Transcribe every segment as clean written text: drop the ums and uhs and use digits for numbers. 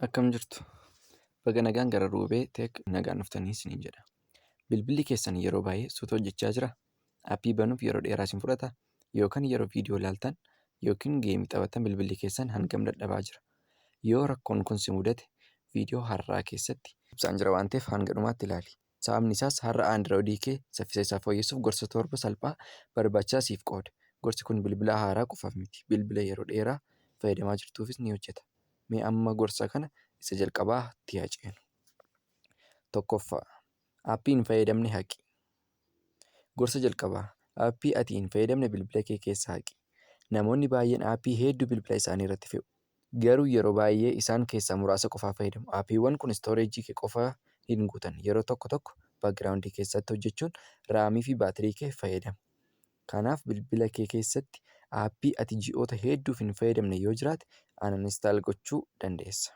Akkam jirtu? Baga nagaan gara Ruubee Teek nagaan dhuftanii isiniin jedha. Bilbilli keessan yeroo baay'ee suuta hojjechaa jiraa? Aappii banuuf yeroo dheeraa isin fudhataa? Yookaan yeroo viidiyoo ilaaltan yookiin geemii taphattan bilbilli keessan hangam dadhabaa jira? Yoo rakkoon kun si mudate viidiyoo har'aa keessatti ibsaan jira waan ta'eef hanga dhumaatti ilaali. Sababni isaas har'a Androidii kee saffisa isaa fooyyessuuf gorsa torba salphaa barbaachisaa siif qooda. Gorsi kun bilbila haaraa qofaaf miti. Bilbila yeroo dheeraa fayyadamaa jirtuufis ni hojjeta. Mee amma gorsa kana isa jalqabaatti haa ceenu. Tokkoffaa, aappii hin fayyadamne haqi. Gorsa jalqabaa, aappii ati hin fayyadamne bilbila kee keessaa haqi. Namoonni baay'een aappii hedduu bilbila isaanii irratti fe'u. Garuu yeroo baay'ee isaan keessaa muraasa qofaa fayyadamu. Aappiiwwan kun istooreejii kee qofaa hin guutan. Yeroo tokko tokko baakgiraawundii keessatti hojjechuun raamii fi baatirii kee fayyadamu. Kanaaf bilbila kee keessatti aappii ati ji'oota hedduuf hin fayyadamne yoo jiraate uninstaal gochuu dandeessa.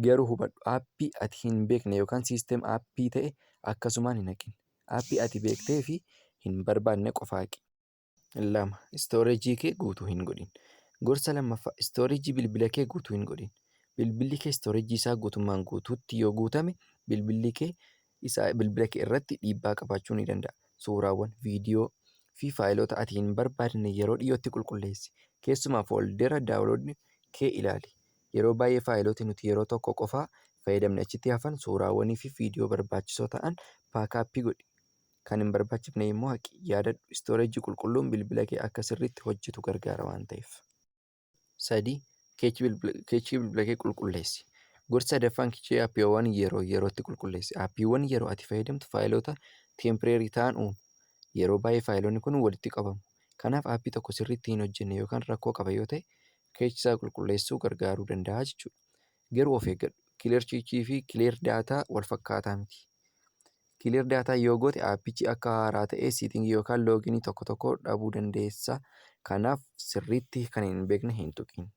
Garuu hubadhu, aappii ati hin beekne yookaan siistem aappii ta'e akkasumaan hin haqin. Aappii ati beektee fi hin barbaanne qofaa haqi. 2. Istooreejii kee guutuu hin godhin. Gorsa lammaffaa, istooreejii bilbila kee guutuu hin godhin. Bilbilli kee istooreejii isaa guutummaan guutuutti yoo guutame bilbila kee irratti dhiibbaa qabaachuu ni danda'a. Suuraawwan, viidiyoo fi faayilota ati hin barbaadne yeroo dhiyootti qulqulleessi. Keessumaa fooldeera daawunloodii kee ilaali. Yeroo baay'ee faayilota nuti yeroo tokko qofaa fayyadamne achitti hafan suuraawwanii fi viidiyoo barbaachisoo ta'an baakaappii godhi. Kan hin barbaachifne immoo haqi. Yaadadhu, istooreejii qulqulluun bilbila kee akka sirriitti hojjetu gargaara waan ta'eef. 3. Keechii bilbila kee qulqulleessi. Gorsa sadaffaan keechii aappiiwwan yerootti qulqulleessi. Aappiiwwan yeroo ati fayyadamtu faayilota teempireerii ta'an uumu. Yeroo baay'ee faayilonni kun walitti qabamu. Kanaaf aappii tokko sirriitti hin hojjenne yookaan rakkoo qaba yoo ta'e keechii isaa qulqulleessuu gargaaruu danda'a jechuudha. Garuu of eeggadhu. Kileer keechii fi kileer daataa wal fakkaataa miti. Kileer daataa yoo goote aappichi akka haaraa ta'ee siitingii yookaan looginii tokko tokko dhabuu dandeessa. Kanaaf sirriitti kan hin beekne hin tuqin.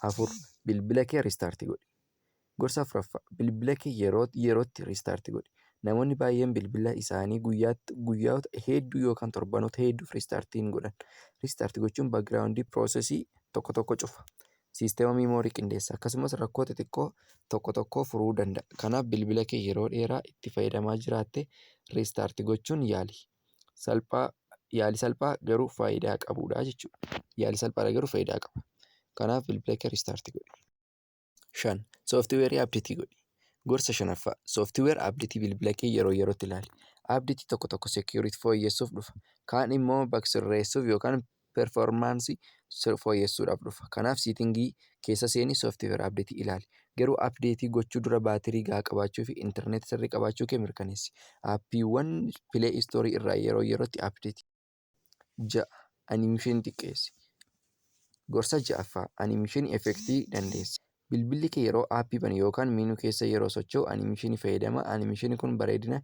4. Bilbila kee riistaartii godhi. Gorsa 4ffaa, bilbila kee yerootti riistaartii godhi. Namoonni baay'een bilbila isaanii guyyoota hedduu yookaan torbanoota hedduuf riistaartii hin godhan. Riistaartii gochuun baakgiraawundii piroosesii tokko tokko cufa. Siisteema miimoorii qindeessa. Akkasumas rakkoo xixiqqoo tokko tokko furuu danda'a. Kanaaf bilbila kee yeroo dheeraa itti fayyadamaa jiraatte riistaartii gochuun yaali salphaa garuu faayidaa qabudha jechuudha. Yaali salphaadha garuu faayidaa qaba. Kanaaf bilbila kee riistaartii godhi. 5. Sooftiweerii abdeetii godhi. Gorsa 5ffaa, sooftiweer abdeetii bilbila kee yerootti ilaali. Abdeetii tokko tokko seekiyuriitii fooyyessuuf dhufa. Kaan immoo bag sirreessuuf yookaan performaansii fooyyessuudhaaf dhufa. Kanaaf siitingii keessa seenii sooftiweer abdeetii ilaali. Garuu abdeetii gochuu dura baatirii gahaa qabaachuu fi intarneetii sirrii qabaachuu kee mirkaneessi. Aappiiwwan pilee istoorii irraa yerootti abdeetii. 6. Animeeshinii xiqqeessi. Gorsa 6ffaa, animeeshinii effektii dandeessi. Bilbilli kee yeroo aappii bane yookaan miinuu keessa yeroo socho'u animeeshinii fayyadama. Animeeshiniin kun bareedina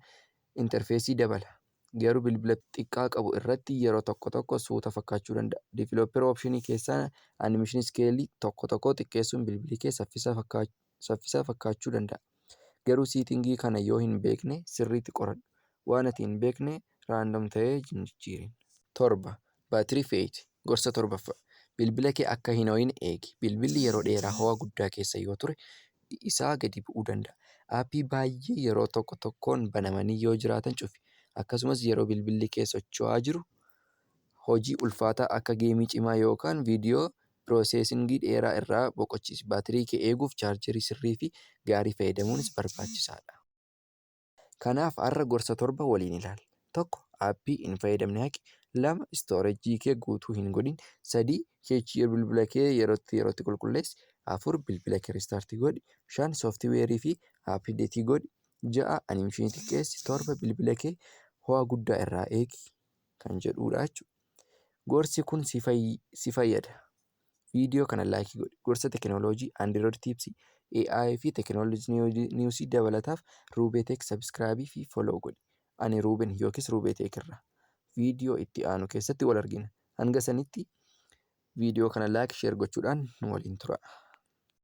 intarfeesii dabala. Garuu bilbila xiqqaa qabu irratti yeroo tokko tokko suuta fakkaachuu danda'a. Diivelooppar oopshinii keessaa animeeshinii iskeelii tokko tokko xiqqeessuun bilbilli kee saffisa fakkaachuu danda'a. Garuu siitingii kana yoo hin beekne sirriitti qoradhu. Waan ati hin beekne raandom ta'ee hin jijjiirin. 7. Baatirii fe'iti. Gorsa 7ffaa. Bilbila kee akka hin ho'ine eegi. Bilbilli yeroo dheeraa ho'a guddaa keessa yoo ture isaa gadi bu'uu danda'a. Aappii baay'ee yeroo tokko tokkoon banamanii yoo jiraatan cufi. Akkasumas yeroo bilbilli kee socho'aa jiru hojii ulfaataa akka geemii cimaa yookaan viidiyoo pirooseesingii dheeraa irraa boqochiisi. Baatirii kee eeguuf chaarjerii sirrii fi gaarii fayyadamuunis barbaachisaadha. Kanaaf har'a gorsa 7 waliin ilaali. 1. Aappii hin fayyadamne haqi. 2. Istooreejii kee guutuu hin godhin. 3. Keechii bilbila kee yerootti qulqulleessi. 4. Bilbila kee riistaartii godhi. 5. Sooftiweerii fi abdeetii godhi. 6. Animeeshinii xiqqeessi. 7. Bilbila kee ho'a guddaa irraa eegi kan jedhudha jechuudha. Gorsi kun si fayyada. Viidiyoo kana laayikii godhi. Gorsa teekinooloojii, Android tiipsii, AI fi teekinooloojii niwusii dabalataaf Ruubee Teek sabiskiraabii fi foloo godhi. Ani Ruubeen yookiis Ruubee Teek irraa. Viidiyoo itti aanu keessatti wal argina. Hanga sanitti viidiyoo kana laayik sheer gochuudhaan nu waliin tura.